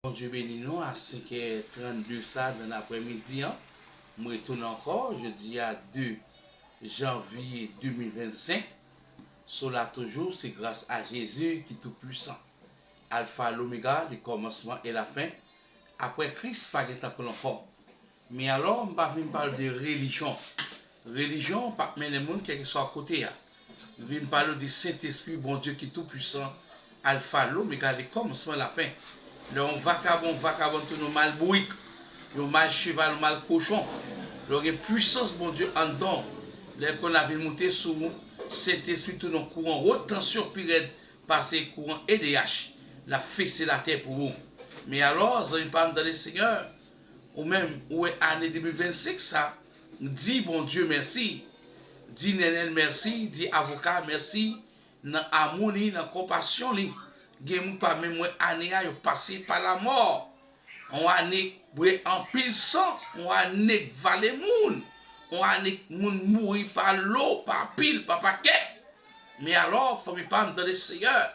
Bon Dieu béni nous à 5h32 ça dans l'après-midi. Je retourne encore, jeudi à 2 janvier 2025. Cela toujours, c'est grâce à Jésus qui est tout puissant. Alpha, l'oméga, le commencement et la fin. Après Christ, pas de temps encore. Mais alors, on va parler de religion. Religion, pas mener les gens, quel que soit à côté. Je vais parler du Saint-Esprit, bon Dieu qui est tout puissant. Alpha, l'oméga, le commencement et la fin. Là, on vagabond, tout nos mal bouic, nos mal cheval, nos mal cochon. Là, une puissance, bon Dieu, en dedans. Là, qu'on avait monté sur cet esprit, tout nos courants, haute tension, pire, passer courant EDH. La fessé la terre pour vous. Mais alors, vous avez pas dans le Seigneur, ou même, où est année 2025, ça, dit, bon Dieu, merci. Dit, Nenel, merci. Dit, avocat, merci. Dans harmonie, dans compassion, gen pas même année a passé par la mort. On année en pile sang, on année valé moun. On année moun mourir par l'eau, par pile, par paquet. Mais alors, faut pas me donner Seigneur.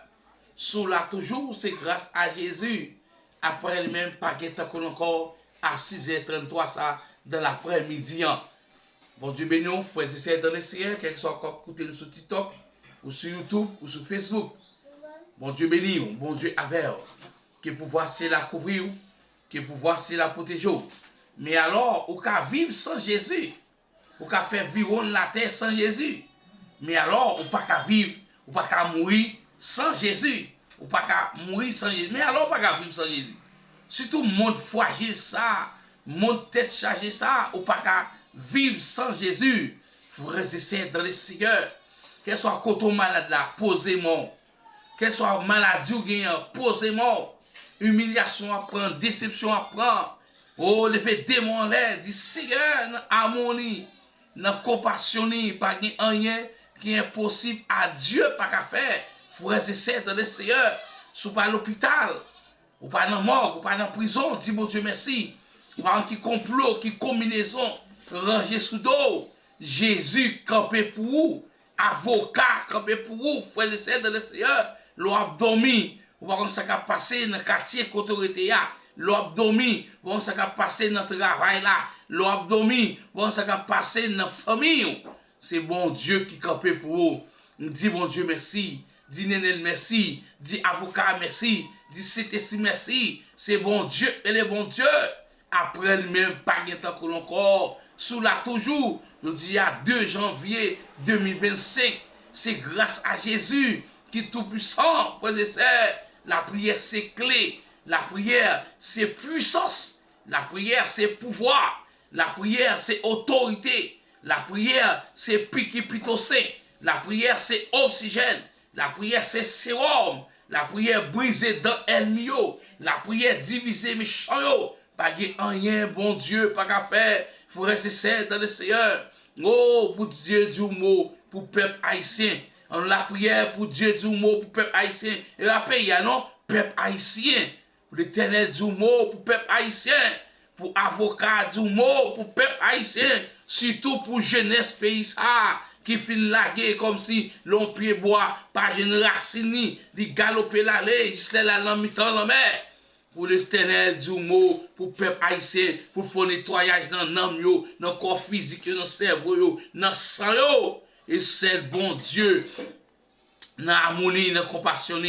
Sous là toujours, c'est grâce à Jésus. Après le même paquet encore à 6h33 ça dans l'après-midi. Bon Dieu béni, frères et sœurs dans le Seigneur, quel que soit encore écouté sur TikTok ou sur YouTube ou sur Facebook. Bon Dieu béni, bon Dieu avec, que pouvoir c'est la couvrir, que pouvoir c'est la protéger. Mais alors, ou qu'à vivre sans Jésus, ou qu'à faire vivre la terre sans Jésus. Mais alors, ou pas qu'à vivre, ou pas qu'à mourir sans Jésus, ou pas qu'à mourir sans Jésus. Mais alors, pas qu'à vivre sans Jésus. Surtout, monde fragile ça, monde tête chargée ça, ou pas qu'à vivre sans Jésus. Frères et sœurs dans le Seigneur, qu'elle soit coton malade là, posez-moi. Quelle soit maladie ou gagnant, posez-moi. Humiliation à prendre, déception à prendre. Oh, le fait démon là, dit Seigneur, harmonie, dans compassion, pas rien qui est impossible à Dieu, pas qu'à faire. Frères et sœurs dans le Seigneur, sous pas l'hôpital, ou pas dans la mort, ou pas dans la prison, dis mon Dieu merci. Ou pas qui complot, qui combinaison, rangé sous dos. Jésus campé pour vous, avocat campé pour vous, frères et sœurs dans le Seigneur. L'on a dormi, ou pas ça qui a passé dans le quartier qu'autorité là, l'on a dormi, ou ça qui a passé dans le travail là, l'on a dormi, ou ça qui a passé dans la famille. C'est bon Dieu qui campé pour vous. Dis bon Dieu merci, dis Nenel merci, dis avocat merci, dis Saint-Esprit merci. C'est bon Dieu, et le bon Dieu. Après le même pas de temps que l'encore, sous là toujours, je dis à 2 janvier 2025, c'est grâce à Jésus qui est tout puissant, frères et sœurs. La prière c'est clé, la prière c'est puissance, la prière c'est pouvoir, la prière c'est autorité, la prière c'est piquipitocé, la prière c'est oxygène, la prière c'est sérum, la prière briser dans elmio, la prière diviser méchant, pas rien bon Dieu, pas qu'à faire, frères et sœurs dans le Seigneur. Oh, pour Dieu du mot, pour peuple haïtien. La prière pour Dieu du mot pour peuple haïtien. Et la paix, non, peuple haïtien. Pour l'éternel du mot pour peuple haïtien. Pour avocat du mot pour peuple haïtien. Surtout pour jeunesse pays ça. Qui finit laguer comme si l'on pied bois, pas une racine, li galoper l'allée, jusqu'à la mi-temps la mer. Pour l'éternel du mot, pour peuple haïtien, pour faire nettoyage dans l'âme, dans le corps physique, dans le cerveau, dans le sang. Et c'est le bon Dieu, dans l'harmonie, dans la compassion.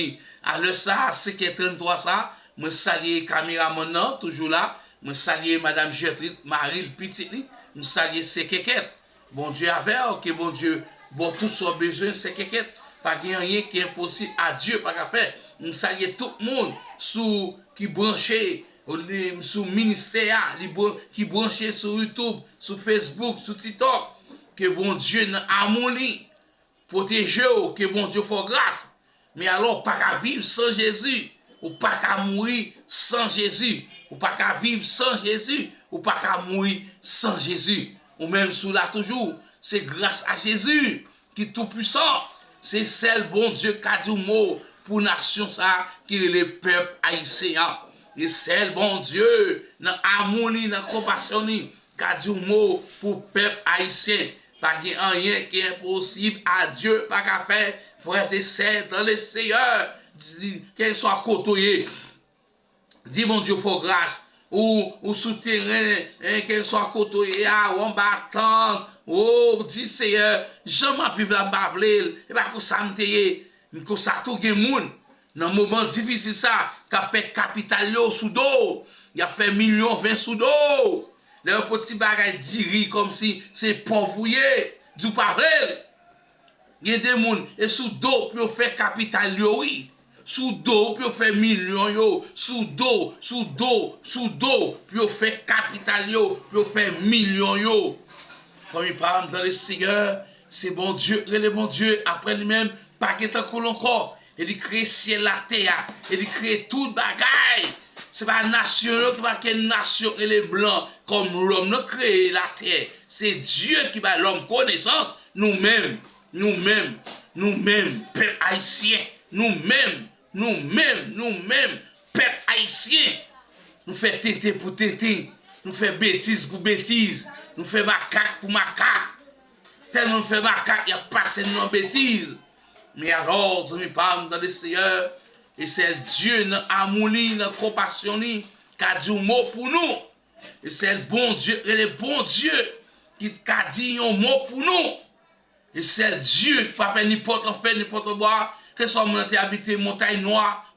Alors ça, c'est qui est 33 ça, je salue caméraman, toujours là, je salue Madame Gertrude, Marie, le petit, je salue ses quéquettes. Bon Dieu avec, ok, bon Dieu, bon, tout son besoin, c'est quéquettes. Pas rien qui est impossible à Dieu, pas qu'à faire. Nous saluons tout le monde qui branché sur le ministère, qui branché sur YouTube, sur Facebook, sur TikTok. Que bon Dieu dans harmonie, protégez, que bon Dieu fasse grâce. Mais alors, pas qu'à vivre sans Jésus, ou pas qu'à mourir sans Jésus, ou pas qu'à vivre sans Jésus, ou pas qu'à mourir sans Jésus. Ou même sous là toujours, c'est grâce à Jésus qui est tout puissant. C'est celle bon Dieu qui a dit mot pour nation ça qui est le peuple haïtien. Et celle bon Dieu dans harmonie, dans compassion, qui a dit mot pour peuple haïtien. Pas qu'il y a rien qui est impossible à Dieu, pas qu'à faire, frères et sœurs dans le Seigneur, qu'elle soit côtoyée. Dis mon Dieu, faut grâce. Ou souterrain, qu'elle soit côté, ou en battant. Oh, dis Seigneur, jamais vivre la bavle, et pas que ça me teye, que ça tout gen moun. Dans un moment difficile ça, qu'a fait capital yo sous dos, il a fait millions 20 sous dos. Les petits bagay diri comme si c'est pauvrouillé, du pas vrai. Il y a des moun et sous dos pour faire capital yo oui. Sous dos pour faire millions yo, sous dos pour faire capital yo, pour faire millions yo. Comme il parle dans le Seigneur, c'est bon Dieu, le bon Dieu, après lui-même, pas qu'il t'en coule encore. Il crée ciel la terre, il crée tout bagaille. C'est pas nation qui va qu'une nation et les blancs, comme l'homme n'a créé la terre. C'est Dieu qui va l'homme connaissance, nous-mêmes, peuple haïtien, nous-mêmes, peuple haïtien. Nous faisons tété pour tété, nous faisons bêtise pour bêtise, nous faisons macaque pour macaque. Tellement nous faisons macaque, il y a passé nos bêtises. Mais alors, ça me parle dans le Seigneur, et c'est Dieu, dans l'amour, dans la compassion, qui a dit un mot pour nous. Et c'est le bon Dieu, et le bon Dieu qui a dit un mot pour nous. Et c'est Dieu qui fait n'importe quoi, que ce soit mon habité montagne noire,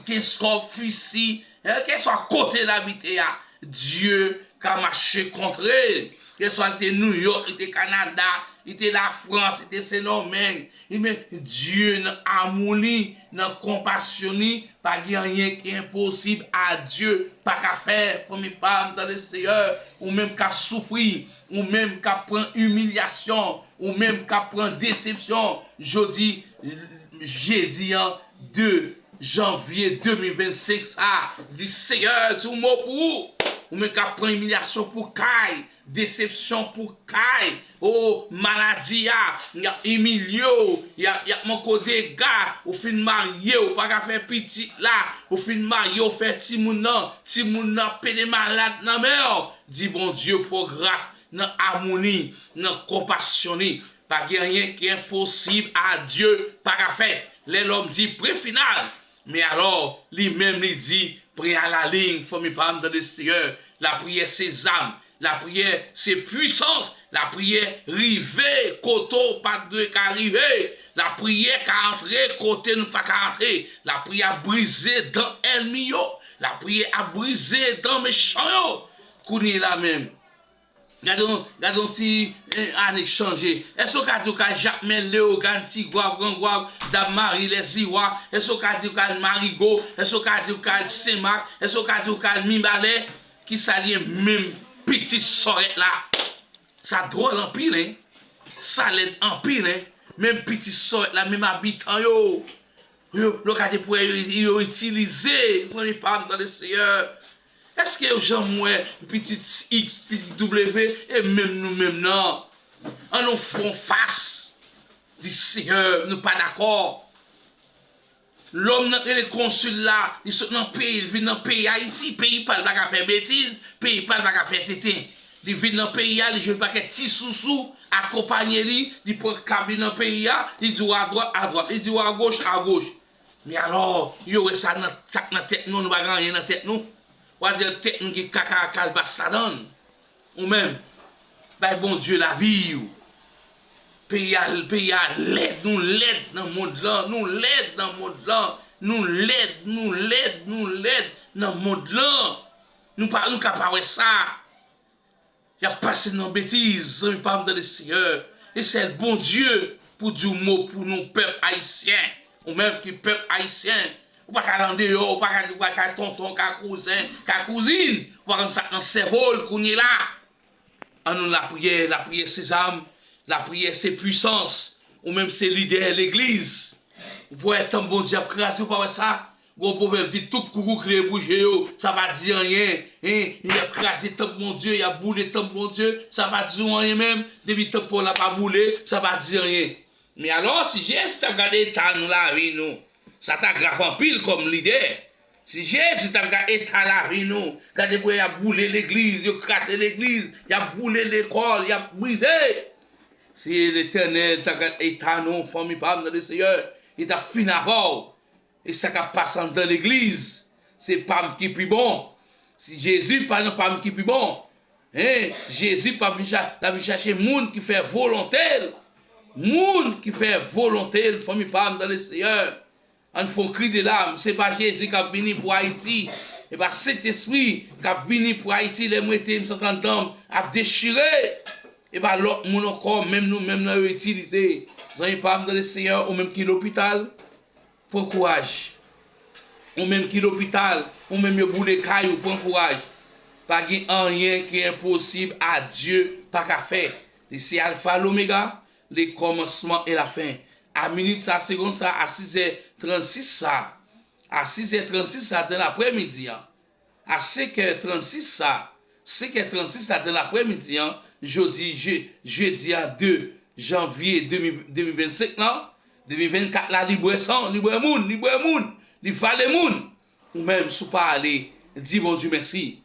qu'il soit ici, qu'il soit côté l'habité, Dieu qui a marché contre eux, que ce soit New York, le Canada, la France, Saint-Domingue, mais Dieu n'a amour, n'a compassion, pas rien qui est impossible à Dieu, pas qu'à faire, pour me parler dans le Seigneur, ou même qu'à souffrir, ou même qu'à prendre humiliation, ou même qu'à prendre déception. Jeudi 2 janvier 2025, ça, dit Seigneur, tout mot pour vous, ou même qu'à prendre humiliation pour Kai, déception pour Kai, oh, maladie, il y a humiliation, il y a mon côté gars, ou fin marié, ou pas qu'à faire petit là, ou fin marié, ou faire timounan, pédé malade, non mais, dit bon Dieu pour grâce, dans harmonie, dans compassion, pas rien qui est impossible à Dieu, pas qu'à faire. L'homme dit pré final, mais alors, lui-même, il dit, prêt à la ligne, il faut me parler dans le Seigneur, la prière c'est âme, la prière c'est puissance, la prière river, côté pas de qu'arriver, la prière qu'à entrer, côté nous pas qu'à entrer, la prière briser dans ennemi, la prière à briser dans méchant, qu'on est là même. Gardons si en échanger. Est-ce qu'on a jamais Léo Ganti Guab Guab Damari les Iwa? Est-ce qu'on a dit qu'on Marigo? Est-ce qu'on a dit qu'on Semak? Est-ce qu'on a dit qu'on Mimbale? Qui s'allie même petit sorette là. Ça drôle en pile, hein? Ça l'aide en pile, hein? Même petit sorette là, même habitant yo. L'occasion pour utiliser, son épargne dans le Seigneur. Est-ce que les gens moins petit X, petit W, et même nous-mêmes, non? On nous font face. Dit Seigneur, nous pas d'accord. L'homme et les consuls là, ils sont dans le pays, ils viennent dans le pays Haïti, le pays pas de faire bêtises, le pays pas de faire tété. Ils viennent dans le pays, ils jouent pas que petit sous-sous, accompagner lui, ils prennent cabine dans le pays, ils disent à droite, ils disent à gauche. Mais alors, il y aurait ça dans la tête, nous, nous pas rien dans la tête, nous. On va dire tête nous qui caca bassadon ou même bah bon Dieu la vie pays à l'aide nous l'aide dans le monde là nous l'aide dans le monde là nous l'aide dans le monde là nous pas nous capable ça il y a passé nos bêtises nous pas dans le Seigneur et c'est le bon Dieu pour dire mot pour nous peuple haïtien ou même qui peuple haïtien. Ou pas qu'à l'en dehors, ou pas qu'à tonton, qu'à cousin, qu'à cousine, ou pas comme ça dans le cerveau, qu'on est là. En nous, la prière c'est âme, la prière c'est puissance, ou même c'est leader l'église. Vous pouvez être un bon Dieu, grâce ou pas ça. Vous pouvez dire tout coucou qui est bougé, ça va dire rien. Il a crasé tant bon Dieu, il a boulé tant bon Dieu, ça va dire rien même. Depuis tant pour n'a pas boulé, ça va dire rien. Mais alors, si j'ai regardé tant nous la vie, nous. Ça t'a grave en pile comme l'idée. Si Jésus t'a regardé la vie, nous, quand il a boulé l'église, il a crassé l'église, il a boulé l'école, il a brisé. Si l'Éternel t'a regardé nous, famille, par le Seigneur, il t'a fini à bord. Et ça qui passe dans l'église, c'est pas qui plus bon. Si Jésus pas pas qui plus bon. Hein? Jésus pas venu chercher monde qui fait volonté. Monde qui fait volonté, famille pas dans le Seigneur. On fait cri de l'âme. C'est pas Jésus qui a venu pour Haïti. Et pas cet esprit qui a venu pour Haïti, les moitiés, me sentent d'homme, a déchiré. Et pas l'autre monde encore, même nous, même nous, utilisé. Vous n'avez pas dans le Seigneur, ou même qui l'hôpital, pour courage. Ou même qui l'hôpital, ou même le bout de caillou, pour courage. Pas rien qui est impossible à Dieu, pas qu'à faire. C'est Alpha, l'Oméga, le commencement et la fin. À minute ça, seconde ça, à 6h36 ça. À 6h36 ça dans l'après-midi. À 5h36 ça. 5h36 ça dans l'après-midi. Jeudi à 2 janvier 2025 là. 2024 là, libre sang, libre moun, li fale moun. Ou même sous pas aller, dis bon Dieu merci.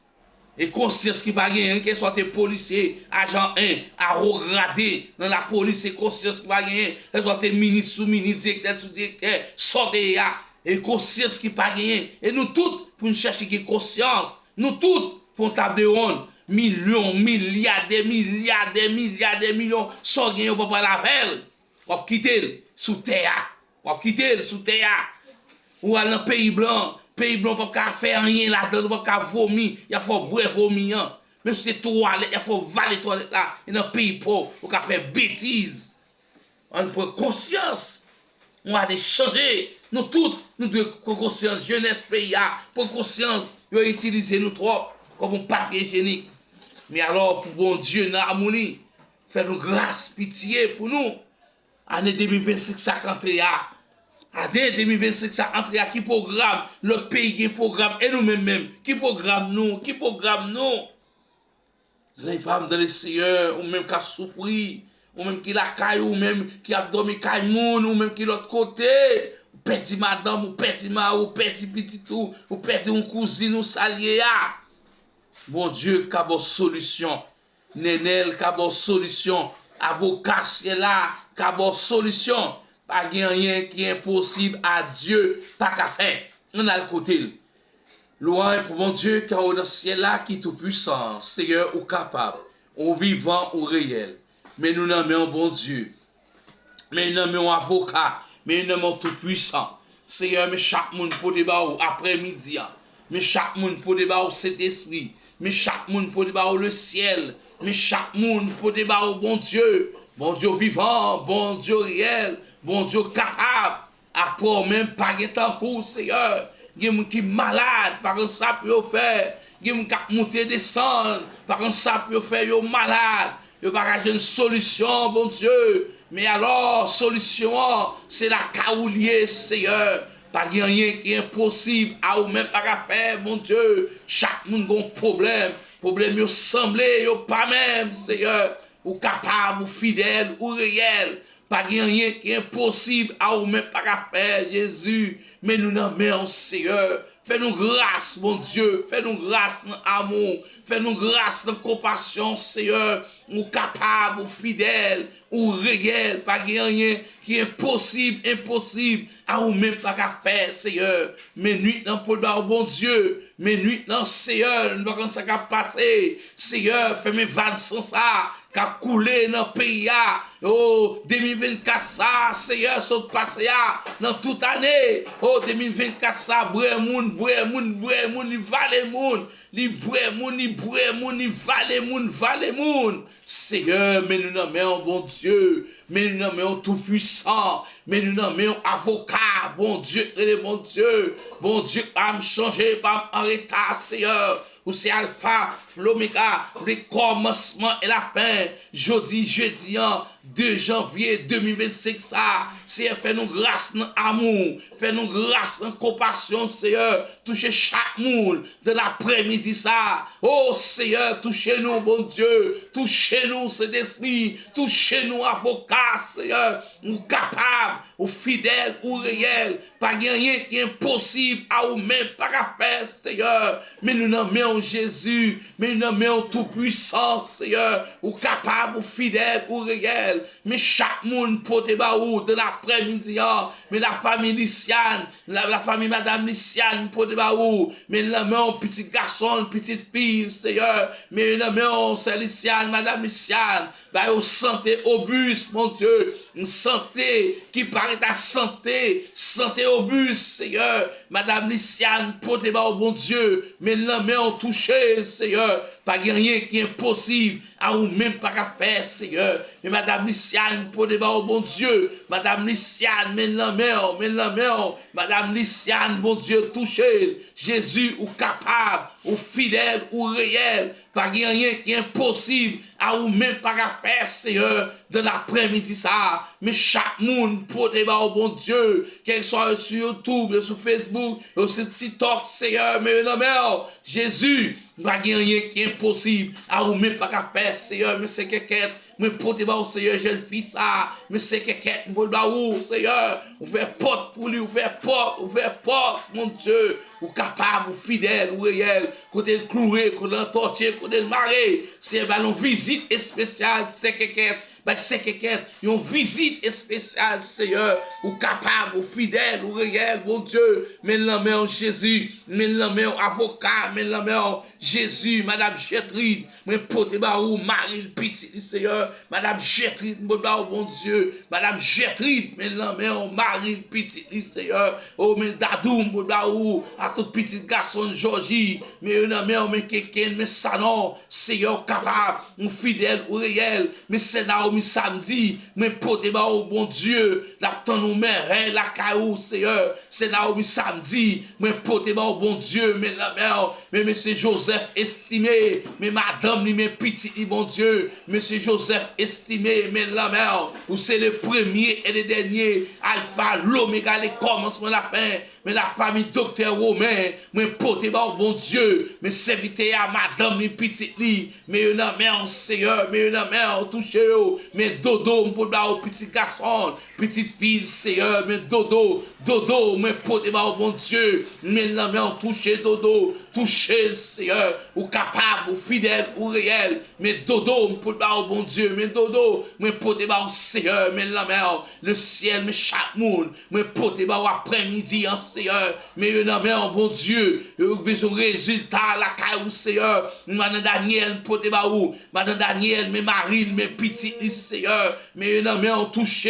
Et conscience qui pas gagné, que soit policier, agent 1, à regradé dans la police, et conscience qui pas gagné, que soit ministre, sous-ministre, directeur, sous-directeur, sortez là, et conscience qui pas gagné. Et nous tous, pour nous chercher qui conscience, nous tous, pour table ronde, millions, milliards, millions, sans gagner, on peut pas la faire. On va quitter sous terre, ou aller dans le pays blanc. Pays blanc pas faire rien là-dedans, pas vomir, il faut boire vomir. Même si c'est toilette, il faut valer toilette là. Et dans le pays pauvre, on peut faire bêtises. On prend conscience. On va changer. Nous tous, nous devons prendre conscience, jeunesse pays, prendre conscience, de utiliser nous trop comme un papier hygiénique. Mais alors, pour bon Dieu, dans l'harmonie, fais-nous grâce, pitié pour nous. Année 2025, ça rentre là. Année 2025, ça entre à qui programme, le pays qui programme, et nous-mêmes, qui programme nous. Vous n'avez pas dans le Seigneur, ou même qui a souffert, ou même qui la caille, ou même qui a dormi caille moun, ou même qui l'autre côté, ou perdu madame, ou perdu ma, ou perdu petit ou perdu une cousine, ou salier. Bon Dieu, qui a une solution. Nenel, qui a une solution. Avocat, là, qui a une solution. Pas rien qui est impossible à Dieu, pas qu'à faire. On a le côté. Loin pour mon Dieu, car au ciel là, qui est tout puissant, Seigneur, ou capable, ou vivant, ou réel. Mais nous nommons bon Dieu. Mais nous nommons avocat. Mais nous nommons tout puissant. Seigneur, mais chaque monde pour débat après-midi. Mais chaque monde pour débat cet esprit. Mais chaque monde pour débat le ciel. Mais chaque monde pour débat bon Dieu. Bon Dieu vivant, bon Dieu réel. Bon Dieu capable, après même pas de temps pour Seigneur. Il y a des gens qui sont malades, par un ça peut faire. Il y a des gens qui montent et descendent, par un ça peut faire, ils sont malades. Ils n'ont pas une solution, bon Dieu. Mais alors, solution, c'est la caoulier, Seigneur. Pas rien qui est impossible à ou même pas à faire, mon Dieu. Chaque monde a un problème. Problème, il semble, il pas même, Seigneur. Ou capable, ou fidèle, ou réel. Pas rien qui est impossible à ou même pas à faire, Jésus. Mais nous n'en mettons, Seigneur. Fais-nous grâce, mon Dieu. Fais-nous grâce dans l'amour. Fais-nous grâce dans la compassion, Seigneur. Ou capable, ou fidèle, ou réel. Pas rien qui est impossible à ou même pas à faire, Seigneur. Mais nuit dans le bon Dieu. Mais nuit dans Seigneur. Nous ne pouvons pas passer. Seigneur, fais mes vannes sans ça. Qu'a coulé dans le pays. Oh, 2024, ça, Seigneur, saute passé dans toute année. Oh, 2024, ça, brûle moun, il vale moun. Il vale moun. Seigneur, mais nous nommons bon Dieu. Mais nous nommons tout puissant. Mais nous nommons avocat. Bon Dieu, Bon Dieu, pas me changer, pas m'arrêter, Seigneur. Ou c'est Alpha, l'Oméga, le commencement et la fin. Jeudi, 2 janvier 2025, ça. Seigneur, fais-nous grâce dans l'amour. Fais-nous grâce dans compassion, Seigneur. Touchez chaque monde de l'après-midi, ça. Oh, Seigneur, touchez-nous, bon Dieu. Touchez-nous, cet esprit. Touchez-nous, avocat, Seigneur. Ou capable, ou fidèle, ou réel. Pas rien qui est impossible à ou même pas à faire, Seigneur. Mais nous nommons Jésus. Mais nous nommons tout puissant, Seigneur. Ou capable, ou fidèle, ou réel. réel. Mais chaque monde pote ba ou de l'après-midi, mais la famille Lyciane, la famille Madame Lyciane pote ba ou, mais la main petit garçon, petite fille, Seigneur, mais la main c'est Lyciane, Madame Lyciane, bah au santé auguste, mon Dieu, une santé qui paraît à santé auguste, Seigneur, Madame Lyciane pote ba ou, bon Dieu, mais la main touché, Seigneur, pas rien qui est impossible à ou même pas qu'à faire, Seigneur. Mais Madame Lyciane, pour débat au bon Dieu, Madame Lyciane, mais la mère, Madame Lyciane, bon Dieu, touchez Jésus ou capable, ou fidèle, ou réel, pas rien qui est impossible à ou même pas qu'à faire, Seigneur, de l'après-midi ça. Mais chaque monde pour débat au bon Dieu, qu'il soit sur YouTube, sur Facebook, ou sur TikTok, Seigneur, mais la mère, Jésus, pas rien qui est impossible à ou même pas qu'à faire, Seigneur, mais c'est quelqu'un. Mais portez au Seigneur, jeune fille ça, mais c'est quelqu'un, Seigneur, ouvert porte pour lui, ouvert porte, mon Dieu, ou capable, ou fidèle, ou réel, côté le cloué, côté le tortier, côté le maré, c'est une visite spéciale, c'est quelqu'un. C'est quelqu'un, une visite spéciale, Seigneur, ou capable, ou fidèle, ou réel, mon Dieu, mais la main Jésus, mais la main avocat, mais la main Jésus, Madame Gertrude, mais portez ou Marie le petit, Seigneur, Madame Gertrude, mon Dieu, Madame Gertrude, mais la main Marie le petit, Seigneur, oh, mais Dadou, ou à tout petit garçon Georgie, mais la main, mais quelqu'un, mais ça non, Seigneur, capable, ou fidèle, ou réel, mais c'est là où samedi, mais pote au bon Dieu, la temps nous mère, la caillou, Seigneur, c'est là où samedi, mais pote au bon Dieu, mais la mère, mais monsieur Joseph estimé, mais madame, mais petit, bon Dieu, monsieur Joseph estimé, mais la mère, où c'est le premier et le dernier, alpha, l'oméga, les commencements, la fin, mais la famille docteur Romain, mais pote au bon Dieu, mais serviteur à madame, mais petit, mais la mère, Seigneur, mais la mère, touché, mais dodo, m'poda au petit garçon, petite fille, Seigneur, mais dodo, mais pote au bon Dieu, mais la main touché dodo, touché, Seigneur, ou capable, ou fidèle, ou réel, mais dodo, m'poda au bon Dieu, mais dodo, mais pote au Seigneur, mais la main, le ciel, mais chaque monde, mais pote au après-midi, en Seigneur, mais la main, bon Dieu, besoin résultat, la caille, Seigneur, Madame Daniel, pote ou, Madame Daniel, mais Marie, mais petit, Seigneur, mais non, mais on touche,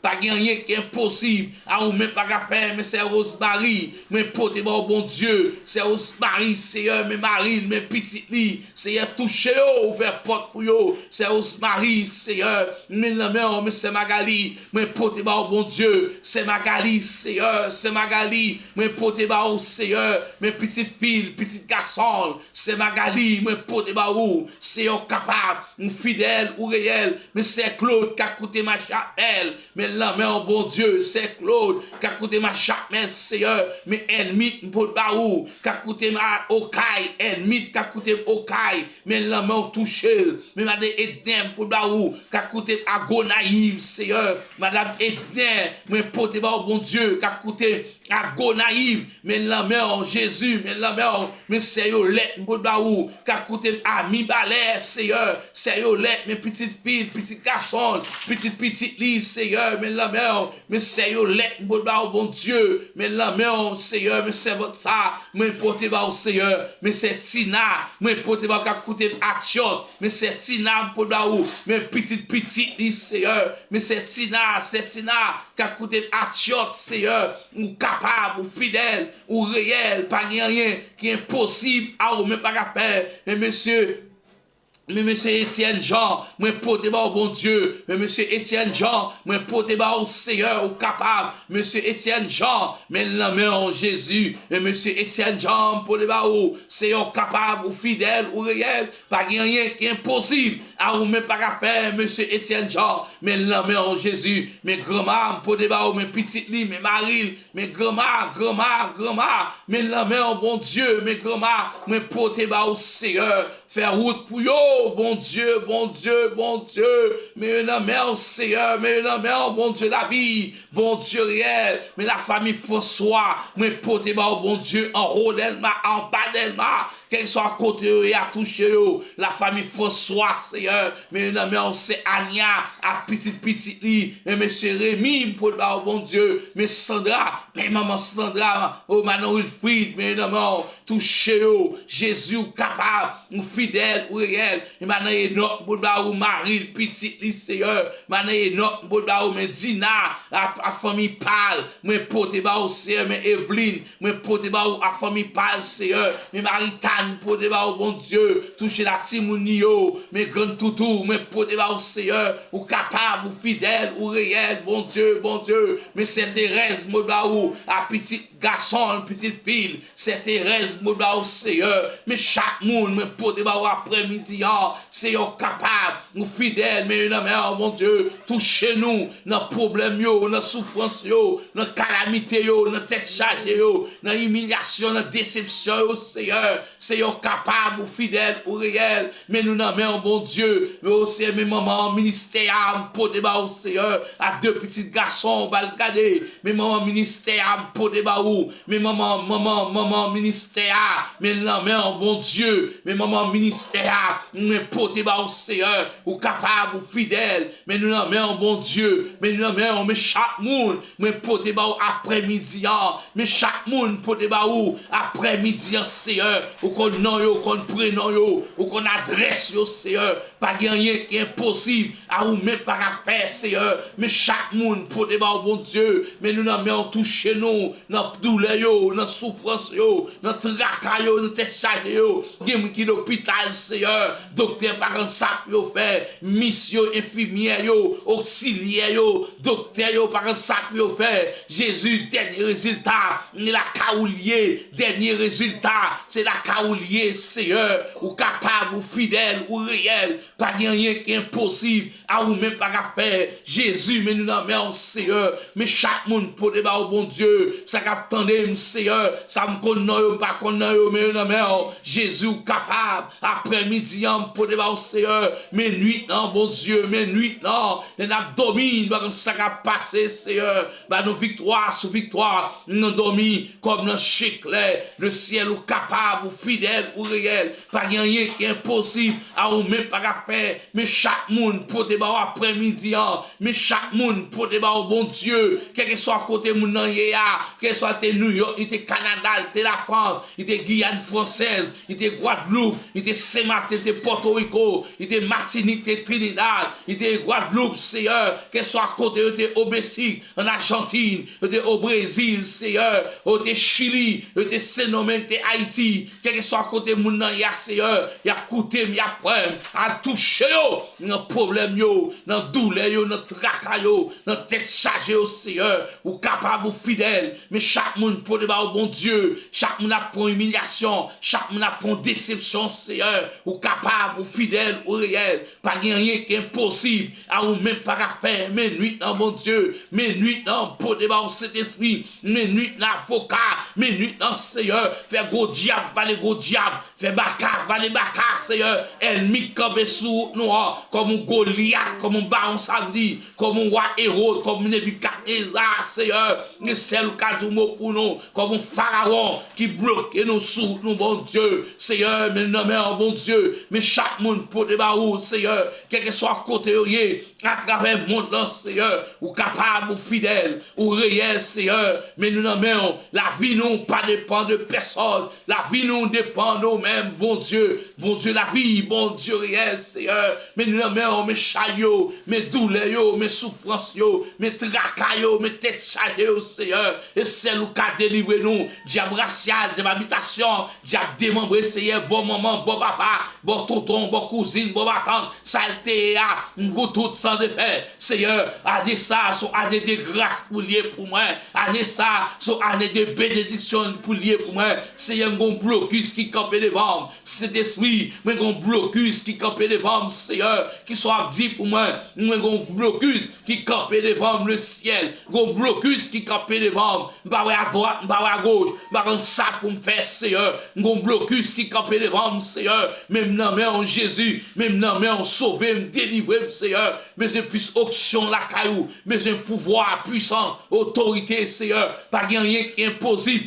pas rien qui est impossible, à ou même pas qu'à faire, mais c'est Rosemary, mais pote bon Dieu, c'est Rosemary, Seigneur, mais Marie, mais petit lit, Seigneur, touché, ouvert porte pour yo, c'est Rosemary, Seigneur, mais non, mais c'est Magali, mais pote bon Dieu, c'est Magali, Seigneur, c'est Magali, mais pote au Seigneur, mais petite fille, petit garçon, c'est Magali, mais pote ou, c'est capable, fidèle ou réel, mais c'est Claude qui a coûté ma chapelle, mais la main au bon Dieu, c'est Claude qui a coûté ma chapelle, Seigneur, mais ennemi pour baou, qui a coûté ma okaï, ennemi qui a coûté okaï, mais la main touché, mais madame Edem pour baou, qui a coûté agonaïve, Seigneur, madame Edem, mais pour au bon Dieu, qui a coûté agonaïve, mais la main Jésus, mais la main, mais c'est yo let pour baou, qui a coûté ami balai, Seigneur, c'est yo let, mes petites filles, petits garçons, petite lise, Seigneur, mais la mère, mais c'est yo let, bon Dieu, mais la mère, Seigneur, mais c'est votre ça, mais portez au Seigneur, mais c'est Tina, mais portez va qu'à coûter action, mais c'est Tina pour où, mais petite lise, Seigneur, mais c'est Tina qui a coûté action, Seigneur, ou capable, ou fidèle, ou réel, pas rien qui est impossible à ou même pas qu'à faire, mais monsieur Étienne Jean, moi portez au bon Dieu, mais monsieur Étienne Jean, moi portez au Seigneur, au capable, monsieur Étienne Jean, mais la main en Jésus, et monsieur Étienne Jean, portez au Seigneur capable, ou fidèle, ou réel, pas rien qui est impossible, à ou même pas qu'à faire, monsieur Étienne Jean, mais la main en Jésus, mais grand-mère, portez au mes petites lignes, mes Marie, mes grand-mère, mais la main en bon Dieu, mes grand-mère, moi portez au Seigneur, faire route pour yo, bon Dieu, bon Dieu, bon Dieu, mais non, mais oh Seigneur, mais non, mais oh bon Dieu, la vie, bon Dieu réel, mais la famille François, mais portez moi, bon Dieu, en haut d'Elma, en bas d'Elma, qu'elle soit à côté et à toucher la famille François, Seigneur, mais non, mais on sait Ania, à petit lit, et monsieur Rémi, pour le bon Dieu, mais Sandra, mais maman Sandra, oh Manon Wilfried, mais non, mais toucher Jésus, capable, ou fidèle, ou réel, et maintenant, Enoch, pour le Marie, petit lit, Seigneur, maintenant, Enoch, pour le Medina, la famille Pâle, mais portez moi, Seigneur, mais Evelyne, mais portez moi, la famille Pâle, Seigneur, mais Maritane, portez moi, bon Dieu, toucher la Timounio, mais grand toutou, mais portez moi, Seigneur, ou capable, ou fidèle, ou réel, bon Dieu, mais c'est Thérèse, moi, à petit garçon, petite fille, c'est Thérèse, moi, Seigneur, mais chaque monde, mais portez moi, après-midi, Seigneur, capable, ou fidèle, mais non, mais oh, mon Dieu, touchez nous, dans problème, dans souffrance, dans calamité, dans tête chargée, dans humiliation, dans déception, Seigneur, capable, ou fidèle, ou réel, mais nous n'en mettons, bon Dieu, mais aussi mes mamans, ministère, pour débat, Seigneur, à deux petits garçons, on va le garder, mes mamans, ministère, pour débat, mes maman, ministère, mais non, mais bon Dieu, mes mamans, ministère, mais pour débat, Seigneur, ou capable, ou fidèle, mais nous n'en mettons, bon Dieu, mais nous n'en mettons, mais chaque monde, mais pour débat, après-midi, mais chaque monde, pour débat, après-midi, Seigneur, ou qu'on nom yo, qu'on prénom yo, ou qu'on adresse yo, Seigneur, pas rien qui est impossible, à ou même pas à faire, Seigneur, mais chaque monde, pour débat, bon Dieu, mais nous n'en mettons toucher nous, dans douleur yo, dans souffrance yo, dans tracas yo, dans tête chargée yo, qui l'hôpital, Seigneur, docteur par un sac yo fait, mission infirmière yo, auxiliaire yo, docteur yo par un sac yo fait, Jésus, dernier résultat, la caoulier, dernier résultat, c'est la caoulier, Seigneur, ou capable, ou fidèle, ou réel, pas rien qui est impossible, à ou même pas à faire, Jésus, mais nous n'en mettons, Seigneur, mais chaque monde pour débat au bon Dieu, ça qu'attendez, Seigneur, ça me connaît, pas connaît, mais nous n'en mettons, Jésus, capable, après-midi, pour débat au Seigneur, mais nuit, non, bon Dieu, mais nuit, non, les domine, ça qu'a passé, Seigneur, bah, nos victoires sous victoire, nous dormi comme dans chéclet, le ciel ou capable, ou fidèle, ou réel, pas rien qui est impossible, à ou même pas à faire, mais chaque monde pour débat après-midi, mais chaque monde pour débat au bon Dieu, quel que soit côté moun nan yéa, quel soit New York, il était Canada, il était la France, il était Guyane française, il était Guadeloupe, il était Saint-Martin, il était Porto Rico, il était Martinique, il était Trinidad, il était Guadeloupe, Seigneur, quel soit côté, il était au Mexique, en Argentine, il était au Brésil, Seigneur, il était Chili, il était Saint-Domingue, il était Haïti, quel que soit côté moun nan yéa, Seigneur, il a coûté, il a preuve, à toucher yo, dans problème yo, dans douleur yo, dans tracas yo, dans tête chargée au Seigneur, ou capable ou fidèle, mais chaque monde pour débat au bon Dieu, chaque monde a pour humiliation, chaque monde a pour déception, Seigneur, ou capable ou fidèle ou réel, pas rien qui est impossible, à ou même pas à faire, mais nuit dans mon Dieu, mais nuit dans pour débat au Saint-Esprit, mais nuit dans l'avocat, mais nuit dans Seigneur, fait gros diable, valé gros diable, fait baka, valé baka, Seigneur, ennemi comme sous nous, comme un Goliath, comme un baron samedi, comme un roi héros, comme un Nebuchadnezzar, Seigneur, et c'est le cas du mot pour nous, comme un pharaon qui bloque nous sous nous, bon Dieu, Seigneur, mais non, mais bon Dieu, mais chaque monde pour débat où, Seigneur, quel que soit côté à travers le monde, là, Seigneur, ou capable, ou fidèle, ou réel, Seigneur, mais nous non, mais la vie nous pas dépend de personne, la vie nous dépend de nous-mêmes, bon Dieu, la vie, bon Dieu réel, Seigneur, mais nous non, mais chaillot, mais douleur, mais souffrance, mais tracas, mais tête chargée, Seigneur, et c'est le cas délivrer nous, diable racial, diable habitation, diable démembré, Seigneur, bon maman, bon papa, bon tonton, bon cousine, bon battant, saleté, pour tout sans effet. Seigneur, année ça, son année de grâce pour lier pour moi. Année ça, son année de bénédiction pour lier pour moi. Seigneur, mon blocus qui campe devant. C'est esprit, mais mon blocus qui campe devant, Seigneur, qui soit dit pour moi. Mon blocus qui campe devant le ciel. Mon blocus qui campe devant. Bah à droite, bah à gauche. Bah ça pour me faire, Seigneur. Mon blocus qui campe devant, Seigneur. Même non, mais en Jésus. Même non, mais en sauver, me délivrer, Seigneur. Mais je puisse auction la caillou. Mais un pouvoir puissant, autorité, Seigneur. Pas rien qui est impossible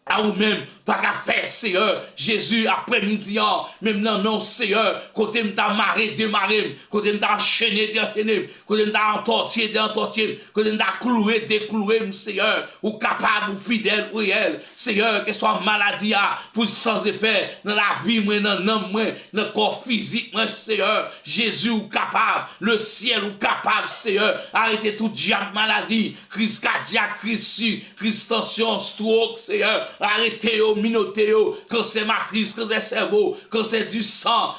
à vous-même, pas qu'à faire, Seigneur. Jésus, après-midi, même non, non, Seigneur, côté m'ta maré, démarré, côté m'ta enchaîné, déchaîné, côté m'ta entortier, déentortier, côté m'ta cloué, décloué, Seigneur, ou capable, ou fidèle, ou réel, Seigneur, que soit maladie, pour sans effet, dans la vie, moi, dans l'âme, moi, dans le corps physique, moi, Seigneur, Jésus, ou capable, le ciel, ou capable, Seigneur, arrêtez tout diable maladie, crise cardiaque, crise tension, stroke, Seigneur, arrêtez, minotéo, cancer matrice, cancer cerveau, cancer du sang,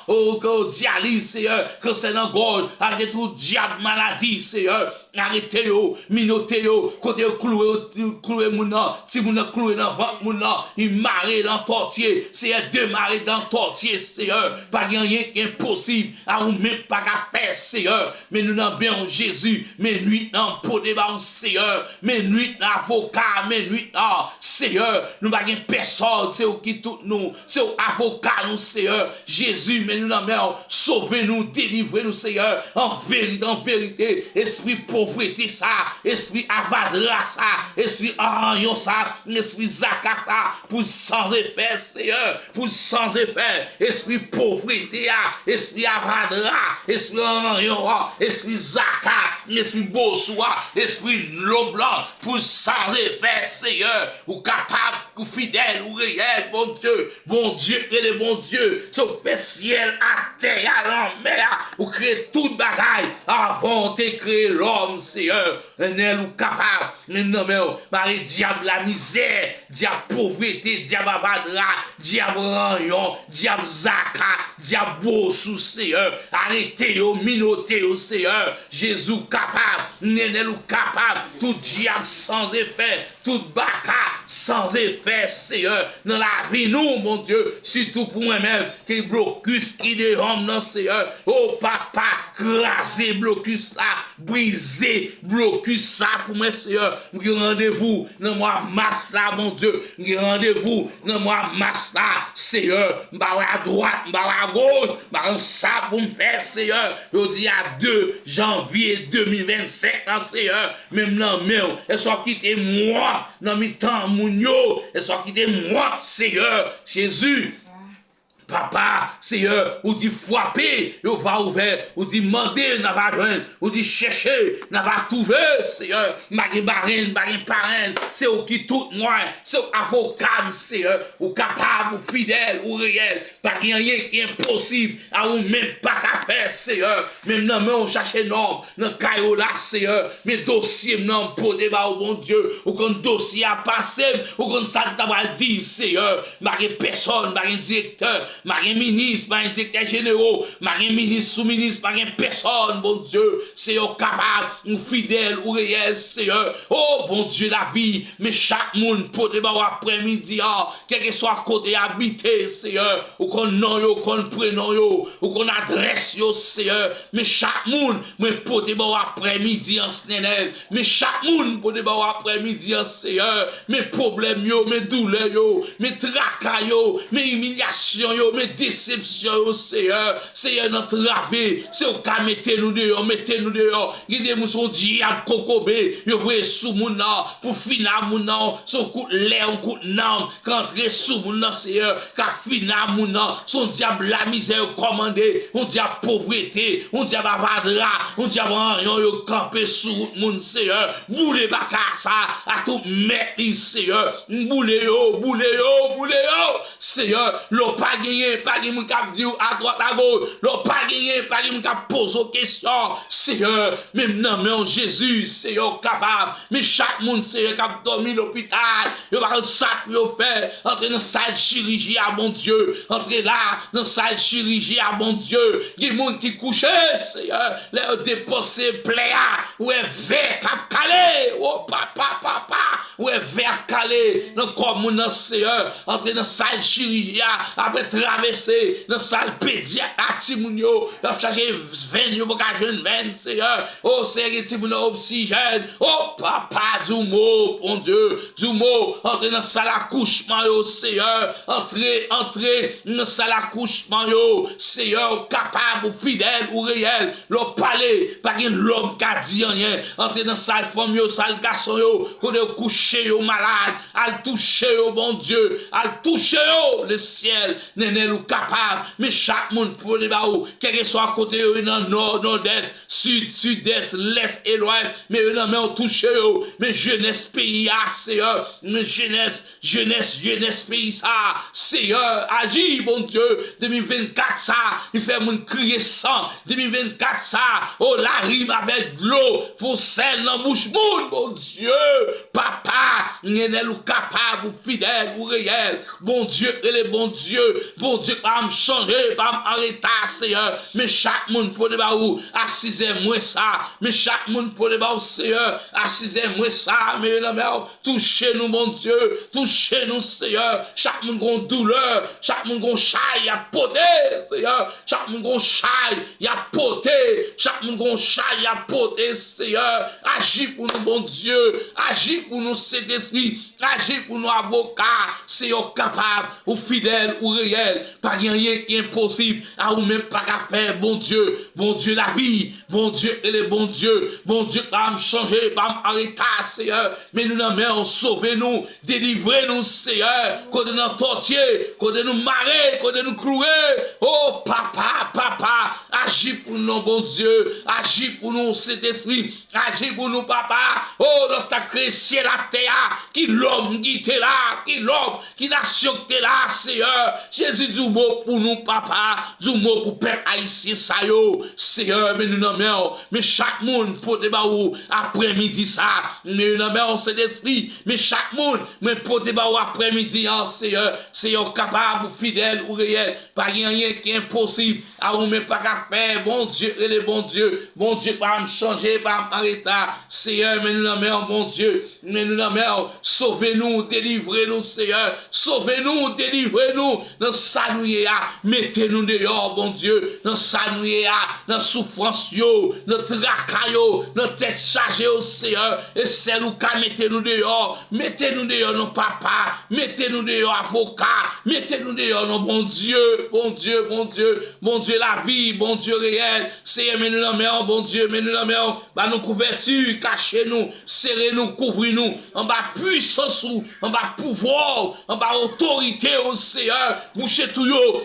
dialyse, Seigneur, cancer dans la gorge, arrêtez tout diable maladie, Seigneur, arrêtez, minotéo, côté cloué mounan, si mounan cloué dans le ventre mounan, il marre dans le tortier, Seigneur, démarrer dans le tortier, Seigneur, pas rien qui est impossible, à ou même pas qu'à faire, Seigneur, mais nous n'avons bien Jésus, mais nuit dans le pot de débat, Seigneur, mais nuit dans l'avocat, mais nuit dans, Seigneur, nous n'avons pas personne, c'est qui tout nous, c'est avocat nous, Seigneur, Jésus, mais nous n'avons sauvez-nous, délivrez-nous, Seigneur, en vérité, esprit pauvreté ça, esprit avadra ça, esprit arion ça, esprit zakat ça, pour sans effet, Seigneur, pour sans effet, esprit pauvreté, esprit avadra, esprit arion, esprit zakat, esprit bossoua, esprit l'eau blanc, pour sans effet, Seigneur, ou capable, ou fidèle, ou réel, bon Dieu, et le bon Dieu, sur le ciel, à terre, à la mer, ou créer toute bagaille, avant de créer l'homme, Seigneur, un elle ou capable, non, mais diable la misère, diable pauvreté, diable avadra, diable rayon, diable zaka, diable bossou, Seigneur, arrêtez au minoté au Seigneur, Jésus capable, nénel ou capable, tout diable sans effet, tout baka sans effet, Seigneur, dans la vie, nous, mon Dieu, surtout pour moi-même, qui blocus qui dérobe dans Seigneur, oh papa, crasez blocus là, brisez blocus ça pour moi, Seigneur, rendez-vous dans moi masse là, mon Dieu, rendez-vous dans moi masse là, Seigneur, à droite, à gauche, ça pour me faire, Seigneur, je dis à 2 janvier 2025, Seigneur, même dans même, et soit quitté moi, dans mes temps, mon yo, et soit quitté moi, Seigneur, Jésus. Papa, Seigneur, ou dit frapper, ou va ouvert, ou dit demander, n'a pas joindre, ou dit chercher, n'a pas trouvé, Seigneur, marie barine, parraine, c'est ou qui tout moi, c'est ou avocat, Seigneur, ou capable, ou fidèle, ou réel, pas rien qui est impossible, à ou même pas qu'à faire, Seigneur, même non, mais on cherche nom, dans le caillou là, Seigneur, mes dossiers, non, pour débat, au bon Dieu, ou qu'on dossier à passer, ou qu'on ça t'a dit, Seigneur, marie personne, marie directeur, marie ministre, marie directeur général, marie ministre, sous-ministre, marie personne, bon Dieu, Seigneur, capable, ou fidèle, ou réel, Seigneur, oh, bon Dieu, la vie, mais chaque monde, pour débat après-midi, quel que soit côté habité, Seigneur, ou qu'on nom yo, qu'on prénom yo, ou qu'on adresse yo, Seigneur, mais chaque monde, mais pour débat après-midi, en Seigneur, mais chaque monde, pour débat après-midi, en Seigneur, mes problèmes yo, mes douleurs yo, mes tracas yo, mes humiliations yo, mes déceptions yo, Seigneur, notre vie, c'est au cas, mettez-nous dehors, guidez-nous son diable, kokobé, yo voyez sous mon nom, pour finir mon nom, son coup de lait, un coup de nom, qu'entrer sous mon nom, Seigneur, qu'à finir mon nom, son diable la misère commandé, on diable pauvreté, on diable avadra, on diable rien, yo campé sous mon Seigneur, boule baka ça, à tout mettre, Seigneur, boule yo, Seigneur, l'on pas gagné, pas de moun k'ap di à droite à gauche, l'on pas gagné, pas de moun k'ap pose aux questions, Seigneur, même non, mais Jésus, Seigneur, capable, mais chaque monde, Seigneur, k'ap dormi l'hôpital, yo pas ça yo fait, entrer dans salle chirurgie à mon Dieu, entrer là, dans salle chirurgie à mon Dieu, il y a monde qui couche, Seigneur, les dépenser pléa, ou est vert k'ap calé, oh papa, ou est vert calé, dans corps mon Seigneur, entrer dans salle chirurgie, après traverser dans salle pédiatre à Timounio, il chercher veine, yo pas jeune veine, Seigneur, oh Seigneur, Timounio oxygène, oh papa, du mot, mon Dieu, du mot, entrer dans salle accouchement, yo, Seigneur, entrer dans salle accouchement, yo, Seigneur, capable ou fidèle ou réel, l'on parler, pas l'homme qui a dit rien, entrer dans salle femme, yo, salle garçon, yo, qu'on est couché, yo, malade, al toucher, yo, bon Dieu, al toucher, yo, le ciel, n'est nous capable, mais chaque monde pour les baou, quel que soit à côté, yo, dans nord, nord-est, sud, sud-est, l'est et l'ouest, mais non, mais on touche, yo, mais jeunesse pays, Seigneur, mais jeunesse pays, ça, Seigneur, agis, bon Dieu, 2024, ça, il fait mon crier sang, 2024, ça, oh, la rime avec l'eau, faut sel dans bouche moun, bon Dieu, papa, n'est nous capable, ou fidèle, ou réel, bon Dieu, bon Dieu, pas me changer, pas m'arrêter, Seigneur, mais chaque monde pour les baou, à 6e, moi ça, mais chaque monde pour les baou, Seigneur, à 6e, moi ça, mais la mère, touchez-nous, mon Dieu, touchez-nous, Seigneur, chaque monde gon douleur, chaque monde gon chaille, à poter, Seigneur, chaque monde gon chaille, à poter, chaque monde gon chaille, à poter, Seigneur, agis pour nous, bon Dieu, agis pour nous, cet esprit, agis pour nous, avocats, Seigneur, capable, ou fidèle, ou réel, pas rien qui est impossible, à ou même pas qu'à faire, bon Dieu, la vie, bon Dieu, et le bon Dieu, pas me changer, pas m'arrêter, Seigneur, mais nous n'avons sauvez-nous, délivrez-nous, Seigneur, côté nous tortier, côté nous marrer, côté nous clouer, oh papa, agis pour nous, bon Dieu, agis pour nous, cet esprit, agis pour nous, papa, oh, notre ta créé ciel la terre, qui l'homme qui était là, qui l'homme, qui nation qui était là, Seigneur, Jésus du mot pour nous, papa, du mot pour peuple haïtien, ça yo, Seigneur, mais nous n'avons, mais chaque monde pour te baou, après-midi ça, mais nous n'avons cet esprit, mais chaque monde, mais pour te baou après-midi, Seigneur, capable, fidèle ou réel, pas rien qui est impossible, à vous même pas qu'à faire, bon Dieu, et le bon Dieu, pas me changer, pas m'arrêter, Seigneur, mais nous n'avons, bon Dieu, mais nous n'avons, sauvez-nous, délivrez-nous, Seigneur, sauvez-nous, délivrez-nous, dans sa nouille, mettez-nous dehors, bon Dieu, dans sa nouille, dans souffrance, yo, dans tracaille, dans tête chargée, Seigneur, et celle où mettez-nous dehors, non papa, mettez-nous dehors, avocat, mettez-nous dehors, non bon Dieu, la vie, bon Dieu réel, Seigneur, mais nous l'emmènons, bon Dieu, mais nous l'emmènons, bah nous couverture, cachez-nous, serrez-nous, couvrez-nous, en bas puissance, en bas pouvoir, en bas autorité, au Seigneur, bouchez tout yo.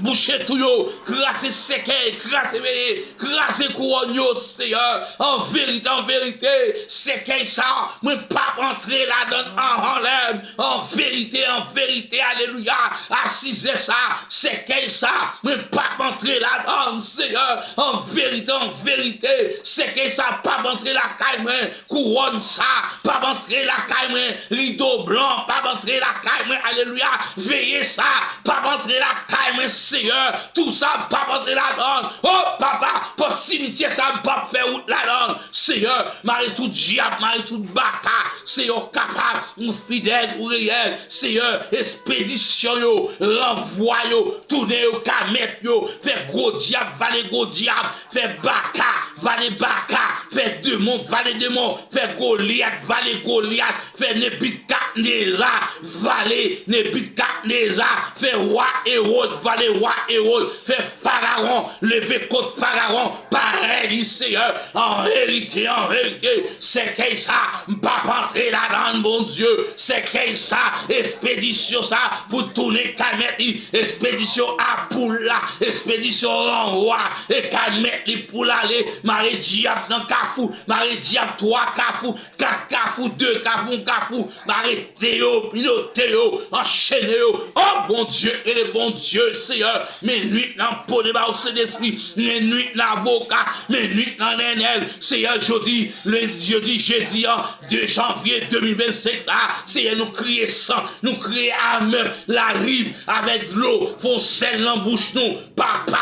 Bouchez tout yo, crasez séquelles, crasez couronne yo, Seigneur, en vérité, séquelles ça, moi pas rentrer là-dedans en l'air, en vérité, alléluia, assisez ça, séquelles ça, moi pas rentrer là-dedans, Seigneur, en vérité, séquelles ça, pas rentrer la caille, couronne ça, pas rentrer la caille, rideau blanc, pas rentrer la caille, alléluia, veillez ça, pas rentrer la caille, Seigneur, tout ça pas rentrer là-dedans. Oh papa, pour cimetière ça pas faire route là-dedans. Seigneur, marie tout diable, marie tout baka. Seigneur capable, ou fidèle ou réel. Seigneur, expédition yo, renvoi yo, tourner yo, kamet yo, fait gros diable, valet gros diable, fait baka, valet baka, fait démon, valet démon, fait Goliath, valet Goliath, fait Nebukadnezar, valet Nebukadnezar, fait roi Hérode, par les rois héros, fait Pharaon, lever contre Pharaon, pareil, Seigneur, en vérité, c'est que ça, pas rentrer là-dedans, bon Dieu, c'est que ça, expédition ça, pour tourner Kameti, expédition à Poula, expédition en roi, et Kameti pour l'aller, Marie Diable dans Kafou, Marie Diable 3 Kafou, 4 Kafou, 2 Kafou, Marie Théo, Théo, enchaîné, oh bon Dieu, et le bon Dieu, Seigneur, mes nuits dans le pot de bas d'esprit, mes nuits dans l'avocat, mes nuits dans l'NL, Seigneur, jeudi, jeudi, 2 janvier 2025, là, Seigneur, nous crions sang, nous crions âme, la rime avec l'eau, font sel dans la bouche, nous, papa,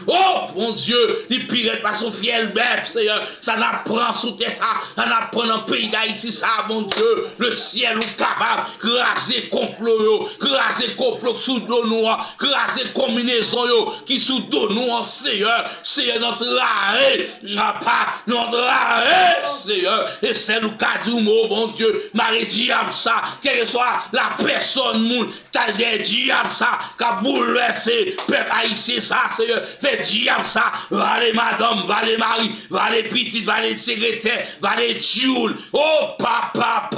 oh bon Dieu, les pirates par son fiel bœuf, Seigneur, ça n'apprend sous terre, ça n'apprend dans le pays d'Haïti, ça, mon Dieu, le ciel ou capable, craser complot, sous dos noir, craser combinaison, qui sous dos noir, Seigneur, notre arrêt, notre arrêt, Seigneur, et c'est le cas du mot, bon Dieu, Marie diable ça, quelle que soit la personne, moun, t'as des diables ça, qui a bouleversé, peuple haïtien ça, Seigneur, fait diable ça, va les madame, va les maris, va les petites, va les secrétaires, va les tioul, oh papa,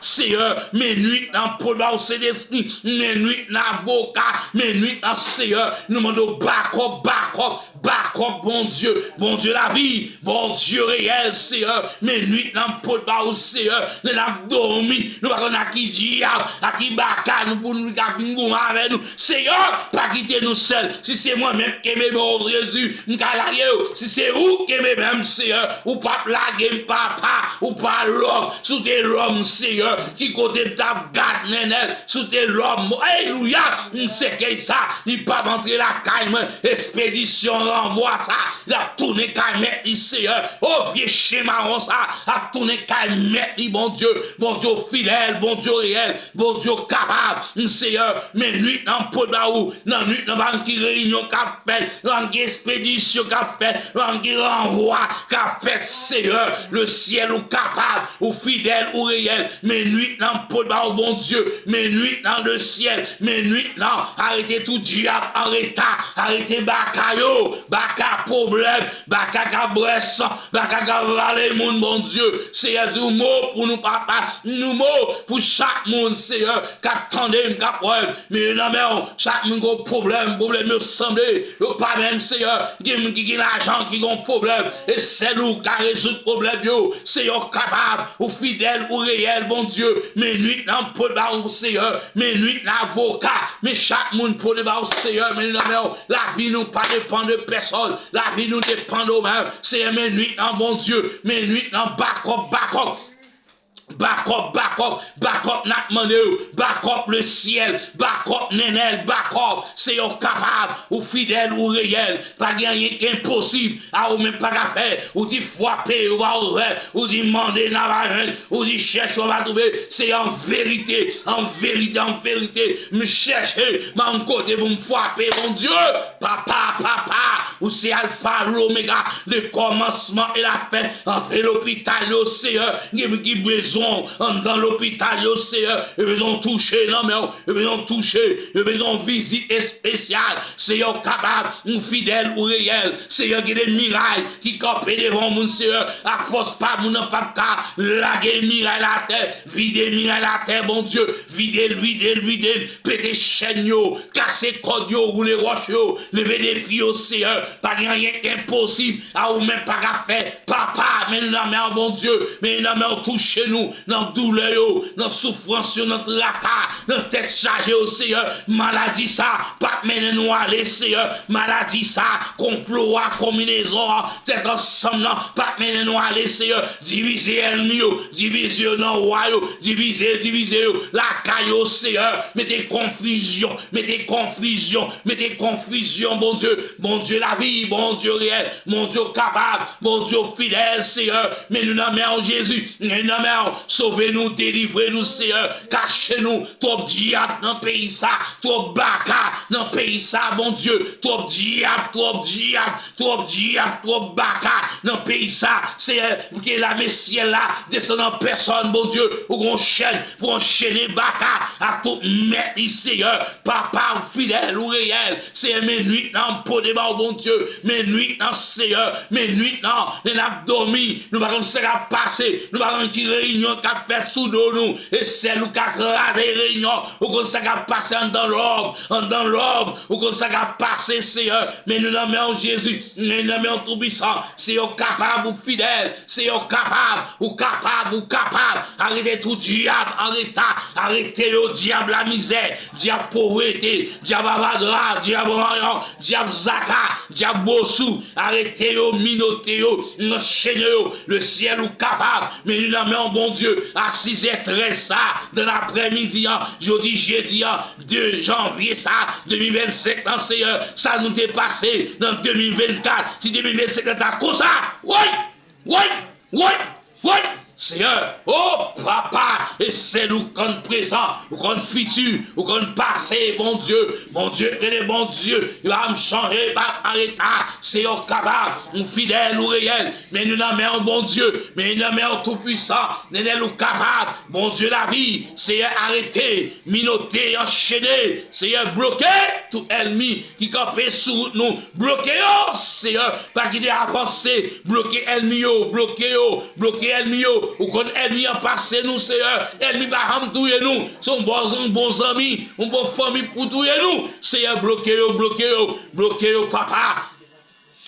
Seigneur, mes nuits dans le pot de d'esprit, mes nuits dans l'avocat, mes nuits dans Seigneur, nous demandons back up, bon Dieu, la vie, bon Dieu réel, Seigneur, mes nuits dans le pot de Seigneur, nous avons dormi, nous avons qui diable, à qui baka, nous pour nous gabingou avec nous, Seigneur, pas quitter nous seuls, si c'est moi-même qui m'aime, bon Jésus, si c'est vous qui m'aime, même Seigneur, ou pas plaguer papa, ou pas l'homme, sous tes l'homme, Seigneur, qui côté ta garde, nenel, sous tes l'homme, alléluia, c'est que ça, il pas rentrer la caille, expédition renvoie ça, la tourner caille, Seigneur, oh vieux schéma, ça, a tourner caille, bon Dieu fidèle, bon Dieu réel, bon Dieu capable, Seigneur, mais nuit dans le pot d'aou, dans nuit dans la réunion qu'a fait, dans l'expédition qu'a fait, dans le renvoi qu'a fait, Seigneur, le ciel ou capable, ou fidèle ou réel, mais nuit dans le pot d'aou, bon Dieu, mais nuit dans le ciel, mais nuit dans, arrêtez tout diable en retard, arrêtez bakayo, baka problème, baka cabressan, baka valer monde, bon Dieu, Seigneur, du mot pour nous, papa, nous mots pour chaque monde, Seigneur, qu'attendez, mais non, mais chaque monde a problème me semble, pas même, Seigneur, qui a l'argent, qui a un problème, et c'est nous qui résout le problème, Seigneur, capable, ou fidèle, ou réel, bon Dieu, mais nuit dans le pot de Seigneur, mais nuit dans l'avocat, mais chaque monde pour le Seigneur, mais non, mais la vie nous pas dépend de personne, la vie nous dépend de nous-mêmes, Seigneur, mais nuit dans bon Dieu, mais nuit dans backup, backup, n'a demandé, backup le ciel, backup nenel, backup, c'est capable, ou fidèle ou réel, pas gagner qu'impossible, à ou même pas qu'à faire, ou dit frapper, ou va ouvrir, ou dit demander, n'a pas ou dit chercher, on va trouver, c'est en vérité, me chercher, mon côté pour me frapper, mon Dieu, papa, ou c'est alpha, l'oméga, le commencement et la fin, entre l'hôpital, l'océan, qui besoin dans l'hôpital, Seigneur, ils besoin toucher, non mais ils besoin toucher, ils besoin visite spéciale, Seigneur capable, ou fidèle ou réel, Seigneur qui des miracles qui campent devant mon Seigneur, à force pas mon pas laguer miracle à la terre, vider miracle à la terre, bon Dieu, vider, péter chaîne yo, casser code yo, rouler roche yo, lever des filles, Seigneur, pas rien qu'impossible, à ou même pas qu'à faire, papa, mais nous n'avons bon Dieu, mais nous n'avons touché nous, dans douleur, dans souffrance, dans tracas, dans tête chargée au Seigneur, maladie ça, pas mener nous aller, Seigneur, maladie ça, complot, combinaison, tête ensemble, pas mener nous aller, Seigneur, diviser ennemi, diviser dans royaume, diviser, la caillou, Seigneur, mettez confusion, bon Dieu, la vie, bon Dieu réel, bon Dieu capable, bon Dieu fidèle, Seigneur, mais nous n'avons Jésus, nous n'avons sauvez-nous, délivrez-nous, Seigneur, cachez-nous, trop diable dans le pays ça, trop baka dans le pays ça, bon Dieu, trop diable, trop diable, trop diable, trop baka dans le pays ça, Seigneur, pour que la Messie là, descendant personne, bon Dieu, ou qu'on chaîne, pour enchaîner baka à tout mettre, Seigneur, papa ou fidèle ou réel, Seigneur, mes nuits dans le pot de bas, bon Dieu, mes nuits dans Seigneur, mes nuits dans les abdominaux, nous allons se passer, nous allons qui réunion qui a fait sous nous, et celle où qui a crasé réunion, ou qu'on s'est passé dans l'ordre, ou qu'on s'est passé, Seigneur, mais nous nommons Jésus, nous nommons tout puissant, c'est capable ou fidèle, c'est capable, arrêtez tout diable en état, arrêtez le diable la misère, diable pauvreté, diable avadra, diable rayon, diable zaka, diable bossou, arrêtez le minoté, enchaînez le ciel ou capable, mais nous nommons bon Dieu, à 6h13 ça, de l'après-midi, jeudi 2 janvier ça, 2025, dans Seigneur, ça nous est passé dans 2024, si 2025 est à cause ça, oui, Seigneur, oh papa, et c'est nous qu'on présent, ou qu'on futur, ou qu'on passé, mon Dieu, il est bon Dieu, il va me changer par l'état, c'est au capable, ou fidèle ou réel, mais nous n'avons bon Dieu, mais nous n'avons tout puissant, nous sommes capable, mon Dieu, la vie, Seigneur, arrêté, minoté, enchaîné, Seigneur, bloqué, tout ennemi qui campait sous nous, bloqué, oh Seigneur, pas qu'il ait avancé, bloqué ennemi, bloqué ennemi, ou qu'on ennemi a passé nous, Seigneur, ennemi va ramdouiller nous, son bons amis, une bonne famille pour douiller nous, Seigneur, bloqué, papa.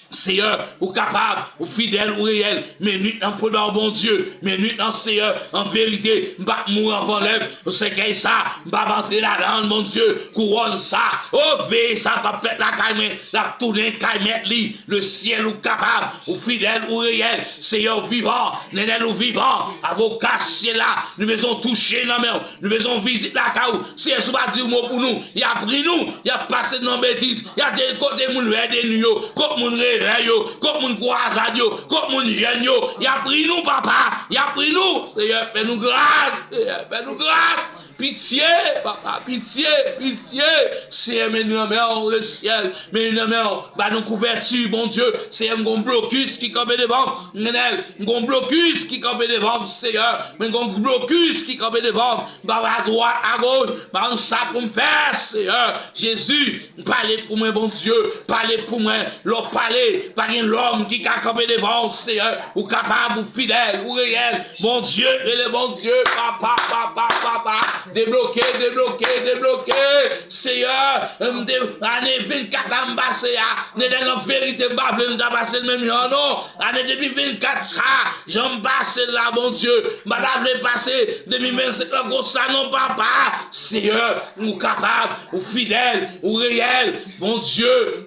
Seigneur, ou capable, ou fidèle, ou réel, mais nuit dans le bon Dieu, mais nuit dans Seigneur, en vérité, m'ba mourir avant l'œuvre, c'est qu'est ça, m'ba rentrer là-dedans, mon Dieu, couronne ça, oh, veille ça, va faire la caille, la tourner caille, le ciel ou capable, ou fidèle, ou réel, Seigneur vivant, nénel ou vivant, avocat, ciel là, nous maisons toucher la main, nous maisons visiter la caille, si elle ne pas dire mot pour nous, il a pris nous, il a passé dans bêtises, il a des côtés, moun aider nous, comme moun comme mon croisade, comme mon jeune, il a pris nous, papa, il a pris nous, Seigneur, fais-nous grâce, pitié, papa, pitié, c'est mais nous aimons le ciel, mais nous aimons, bah nous couverture, bon Dieu, c'est un blocus qui campait devant, un blocus qui campait devant, Seigneur, mais un blocus qui campait devant, bah à droite, à gauche, bah on ça pour me faire, Seigneur, Jésus, parlez pour moi, bon Dieu, parlez pour moi, l'homme parler, par l'homme qui a campé devant, Seigneur, ou capable, ou fidèle, ou réel, bon Dieu, et le bon Dieu, papa, débloqué, Seigneur, année 24 ambassé, n'est dans la vérité, pas le même non, année 2024, ça, j'en passe là, bon Dieu, madame le passé, 2025, ça, non, papa, Seigneur, ou capable, ou fidèle, ou réel, bon Dieu,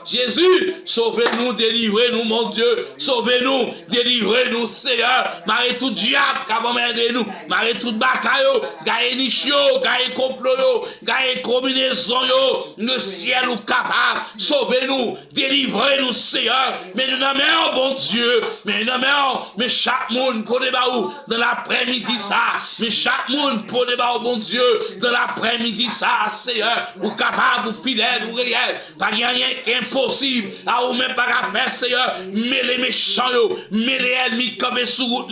Jésus, sauvez-nous, délivrez-nous, mon Dieu, sauvez-nous, délivrez-nous, Seigneur, marie tout diable, qu'avant m'aider nous, marie tout bakayo, gagne nichio, gagne complot, gagne combinaison, le ciel ou capable, sauvez-nous, délivrez-nous, Seigneur, mais nous n'aimons, bon Dieu, mais chaque monde pour débat dans l'après-midi ça, mais chaque monde pour débat, bon Dieu, dans l'après-midi ça, Seigneur, ou capable, ou fidèle, ou réel, pas rien qui est impossible, à ou même pas à faire, Seigneur, mais les méchants, mais les ennemis qui campent sous route,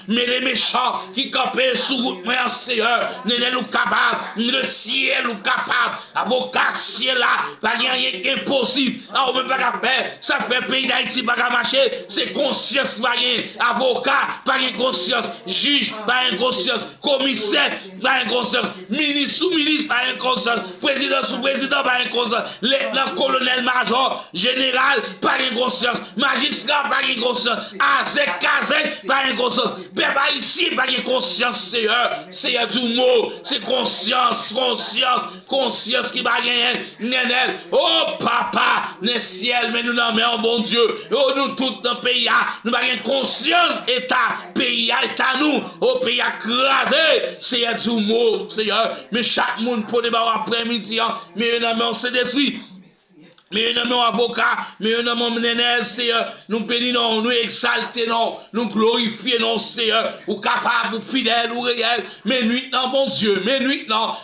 mais les méchants qui campent sous route, Seigneur, nous capable, le ciel ou capable, avocat ciel là, pas rien qui est impossible, à ou même pas à faire, ça fait pays d'Haïti, pas à marcher, c'est conscience qui va gagner, avocat, pas une conscience, juge, pas une conscience, commissaire, pas une conscience, ministre, sous-ministre, pas une conscience, président, sous-président, pas une conscience, lieutenant, colonel, major, général, pas une conscience, magistrat, pas une conscience, azek, kazek, pas une conscience, peuple ici, pas une conscience, Seigneur du mot, c'est conscience qui va gagner, nénel, oh papa, le ciel, mais nous n'en bon Dieu, oh nous tous dans le pays, nous avons conscience, état, pays, état nous, au pays crasé, Seigneur du mot, Seigneur, mais chaque monde pour débat après-midi, mais nous avons cet esprit, Mais nous avocat, mais nous Nénel, Seigneur, nous bénissons, nous exaltons, nous glorifions, Seigneur, ou capable, ou fidèle, ou réel, mais nuit dans mon Dieu, mais nuit dans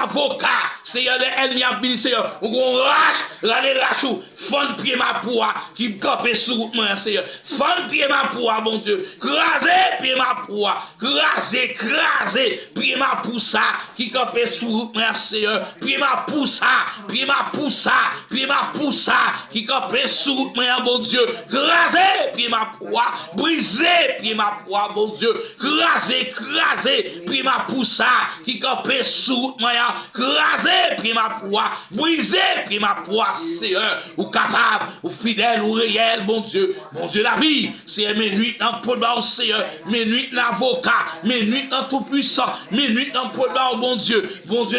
avocat, Seigneur, les ennemis a béni, Seigneur, ou on rache, râler rachou, fond pied ma poids, qui me campe sous moi, Seigneur, fond pied ma poids, mon Dieu, craser pied ma poids, craser, pied ma poussa, qui campe sous moi, Seigneur, pied ma poussa, pied ma poussa, qui campe sous moi, mon Dieu, craser pied ma poids, briser pied ma poids, mon Dieu, craser, pied ma poussa, qui campe sous moi, craser pied ma poids, briser pied ma poids, Seigneur, ou capable, ou fidèle, ou réel, mon Dieu, la vie, c'est mes nuits dans le pot Seigneur, mes nuits dans l'avocat, mes nuits dans tout puissant, mes nuits dans le pot mon Dieu,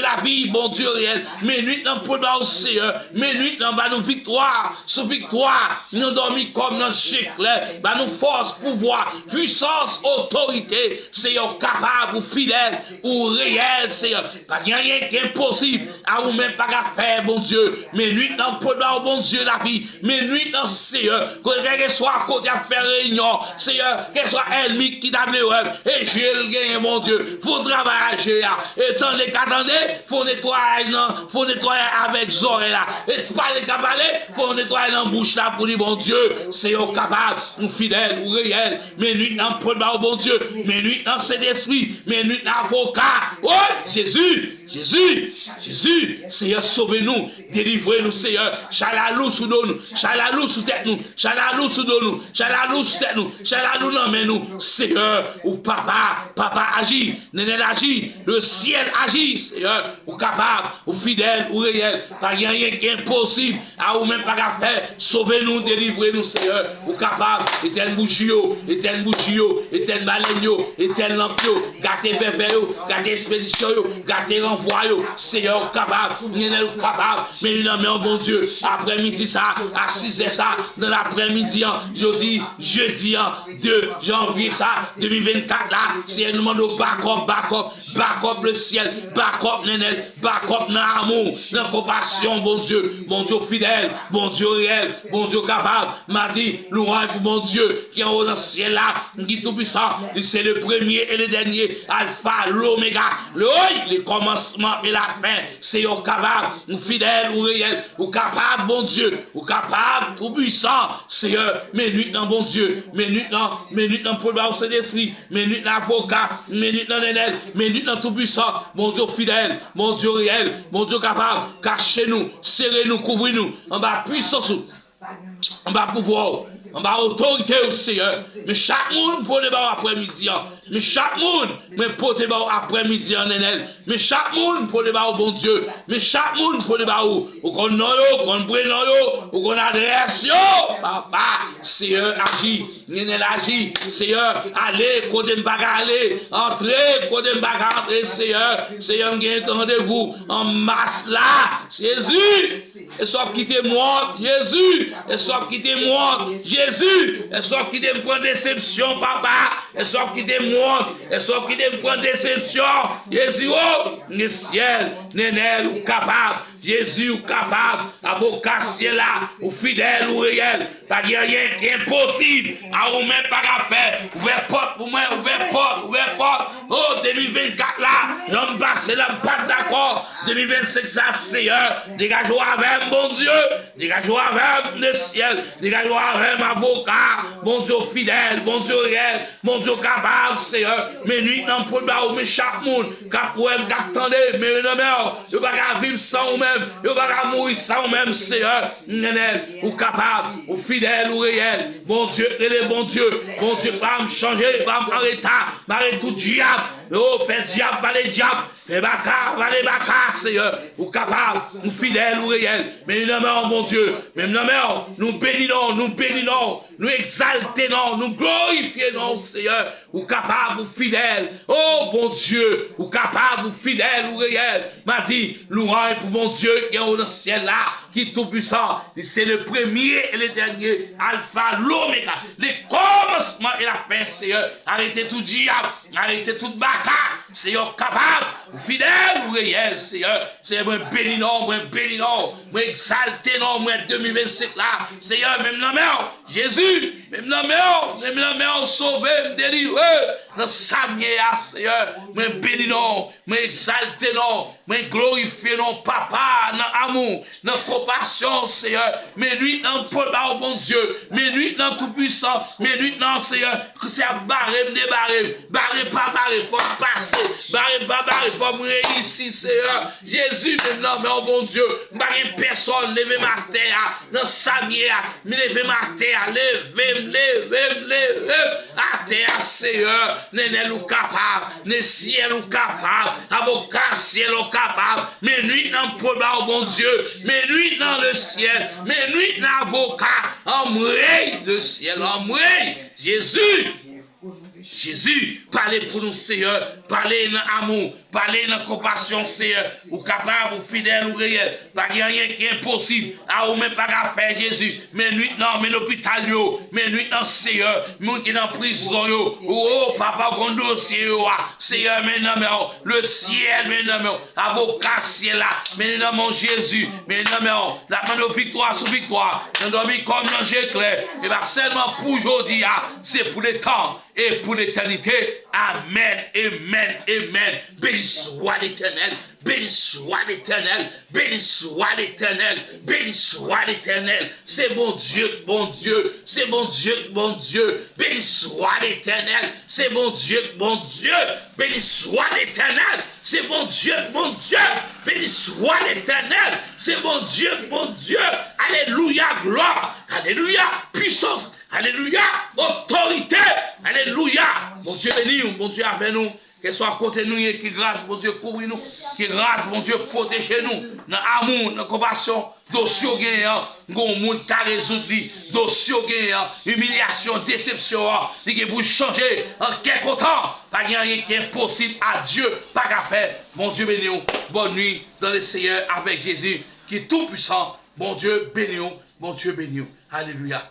la vie, mon Dieu réel, mes nuits dans le pot Seigneur, mes nuits dans nos victoires, sous victoire, nous dormis comme dans chèque, bah nous force, pouvoir, puissance, autorité, Seigneur, capable, ou fidèle, ou réel, Seigneur, pas rien qui est impossible, à vous même pas qu'à faire, mon Dieu, mes nuits dans le pot mon Dieu, la vie, mes nuits dans Seigneur, que soit à côté à faire réunion, Seigneur, que soit ennemi qui t'a mis et j'ai le gain, mon Dieu, faut travailler, et tant les qu'attendez, faut nettoyer avec Zoré là, et pas les cabalets, faut nettoyer dans la bouche là pour dire, bon Dieu, Seigneur capable, ou fidèle, ou réel, mes nuits dans le pot de bon Dieu, mes nuits dans cet esprit, mes nuits dans l'avocat, oh Jésus, Seigneur, sauvez-nous, délivrez-nous, Seigneur, chalalou sous nous, chalalou sous tête nous, chalalou sous nous, chalalou sous tête nous, chalalou dans nous, Seigneur, ou papa agit, Nénel agit, le ciel agit, Seigneur, ou capable, ou fidèle, ou réel, pas rien qui est impossible, à vous même pas qu'à faire, sauvez-nous, délivrez-nous, Seigneur, ou capable, éternel bouchio, éternel balenio, éternel lampio, gâtez bébéo, gâtez expédition, gâtez renvoi, Seigneur, capable, capable, mais nous nommons bon Dieu, après-midi ça, à 6h ça, dans l'après-midi, jeudi 2 janvier ça, 2024 là, c'est un demande au backup le ciel, backup Nénel, backup dans l'amour, dans la compassion, bon Dieu fidèle, bon Dieu réel, bon Dieu capable, m'a dit, louange pour mon Dieu, qui est en haut dans le ciel là, qui est tout puissant, c'est le premier et le dernier, alpha, l'oméga, le commencement et la fin, c'est au capable, ou fidèle, ou réel, ou capable, bon Dieu, ou capable, tout puissant, Seigneur, mes nuits dans bon Dieu, mes nuits dans pour le Saint Esprit, mes nuits dans l'avocat, mes nuits dans Nénel, mes nuits dans tout puissant, mon Dieu fidèle, mon Dieu réel, mon Dieu capable, cachez-nous, serrez-nous, couvrez-nous, en bas puissance, en bas pouvoir, en bas autorité au Seigneur, mais chaque monde pour les bas après-midi, mais chaque monde, mais pour les bas après-midi en Nénel, mais chaque monde pour les bas au bon Dieu, mais chaque monde pour les bas ou qu'on noyo, qu'on brûle ou qu'on adresse yo, papa, Seigneur agit, Nénel agit, Seigneur, allez, côté m'baga aller, entrez, côté m'baga entrer, Seigneur, m'gagne rendez-vous en masse là, Jésus, et soit quitter moi, Jésus, et soit quitter moi, Jésus, et soit quitter me prendre déception, papa, et soit quitter moi, et soit quitter me prendre déception, Jésus, oh, le ciel, Nénel, ou capable, Jésus, ou capable, avocat ciel là, ou fidèle, ou réel, pas rien qui est impossible, à vous même pas qu'à faire, ouvert porte pour moi, ouvert porte, oh, 2024 là, j'en passe là, pas d'accord, 2025 ça, Seigneur, dégage-moi avec mon Dieu, dégage-moi avec le ciel, dégage-moi avec mon avocat, mon Dieu fidèle, mon Dieu réel, mon Dieu capable, Seigneur, mes nuits dans le problème, mais chaque monde, cap ouem, cap tendez, mais non, je ne vais pas vivre sans vous-même, je ne vais pas mourir sans vous-même, Seigneur, Nénel, ou capable, ou fidèle, ou réel, mon Dieu, mon Dieu, va me changer, va m'arrêter tout diable, oh, fait diable, va les diables, fait baka, va les baka, Seigneur, ou capable, ou fidèle, ou réel, mais nous nommons, mon Dieu, même nous bénissons, nous exaltons, nous glorifions, Seigneur, ou capable, ou fidèle, oh bon Dieu, ou capable, ou fidèle, ou réel, m'a dit, louange pour mon Dieu qui est au ciel là, qui est tout puissant, c'est le premier et le dernier, alpha, l'oméga, le commencement et la fin, Seigneur, arrêtez tout diable, arrêtez toute bâche, Seigneur, capable, fidèle, ou réel, Seigneur. Seigneur, moi béni non, moi exalté non, moi 2025 là. Seigneur, même la mère, Jésus, même la mère, sauver, me délivrer. Dans sa mienne, Seigneur, moi béni non, moi exalté non, moi glorifié non, papa, dans amour, dans compassion, Seigneur. Mais lui, dans le pôle, oh mon Dieu, mais lui, dans tout puissant, mais lui, dans Seigneur, que c'est à barrer, barrer, pas barrer, faut passer, barrer, pas barrer, faut réussir, Seigneur. Jésus, maintenant, mais oh mon Dieu, barrer personne, lever ma terre, dans sa mienne, me lever ma terre, lever, à terre, Seigneur, n'est nous capable, n'est ciel ou capable, avocat, ciel ou capable, mais lui, dans le pôle, oh mon Dieu, mais lui, dans le ciel, mais lui, dans l'avocat, en le ciel, en Jésus, parlez pour nous, Seigneur, parlez dans l'amour, parlez dans la compassion, Seigneur, ou capable, ou fidèle, ou réel, pas rien qui est impossible, à ou même pas qu'à faire Jésus, mais nuit non, mais l'hôpital, mais nuit non, Seigneur, nous qui dans prison, oh, papa, bon dossier, Seigneur, maintenant, le ciel, maintenant, avocat, ciel là, maintenant, mon Jésus, maintenant, la main de victoire sur victoire, nous dormons comme l'ange éclair, et bien seulement pour aujourd'hui, c'est pour le temps et pour l'éternité. Amen, amen, amen. Béni soit l'Éternel, béni soit l'Éternel, béni soit l'Éternel, béni soit l'Éternel. C'est mon Dieu, mon Dieu, c'est mon Dieu, mon Dieu. Béni soit l'Éternel, c'est mon Dieu, mon Dieu. Béni soit l'Éternel, c'est mon Dieu, mon Dieu. Béni soit l'Éternel, c'est mon Dieu, mon Dieu. Alléluia, gloire, alléluia, puissance. Alléluia, autorité, alléluia. Mon Dieu béni nous, mon Dieu avec nous, qu'elle soit à côté de nous, et qui grâce, mon Dieu couvre nous, qui grâce, mon Dieu protège nous, dans l'amour, dans la compassion, dossier gagnant, nous monde qui résoudre, dossier gagnant, humiliation, déception, qui pour changer en quelque temps, pas rien qui est impossible à Dieu, pas qu'à faire. Mon Dieu béni nous, bonne nuit dans le Seigneur avec Jésus, qui est tout puissant. Mon Dieu béni nous, mon Dieu béni nous. Alléluia.